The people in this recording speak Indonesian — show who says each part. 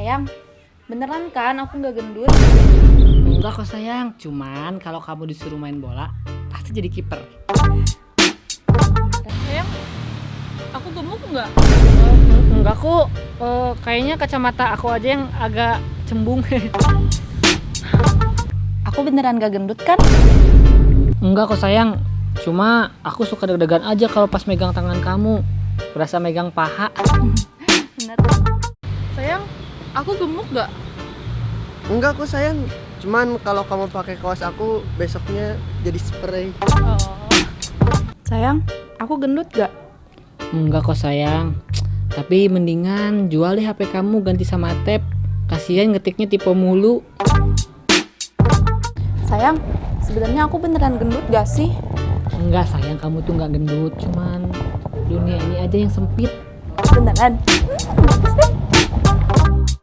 Speaker 1: Sayang, beneran kan aku nggak gendut?
Speaker 2: Enggak kok sayang, cuman kalau kamu disuruh main bola pasti jadi kiper.
Speaker 3: Sayang, aku gemuk nggak?
Speaker 2: Enggak kok, kayaknya kacamata aku aja yang agak cembung.
Speaker 1: Aku beneran gak gendut kan?
Speaker 2: Enggak kok sayang, cuma aku suka deg-degan aja kalau pas megang tangan kamu, berasa megang paha.
Speaker 1: Bener.
Speaker 3: Sayang, aku gemuk nggak?
Speaker 4: Enggak kok sayang, cuman kalau kamu pakai kaos aku besoknya jadi spray.
Speaker 3: Oh.
Speaker 1: Sayang, aku gendut gak?
Speaker 2: Enggak kok sayang, tapi mendingan jual deh HP kamu ganti sama tab. Kasihan ngetiknya tipe mulu.
Speaker 1: Sayang, sebenarnya aku beneran gendut gak sih?
Speaker 2: Enggak sayang, kamu tuh nggak gendut, cuman dunia ini aja yang sempit.
Speaker 1: Beneran? Bagus deh.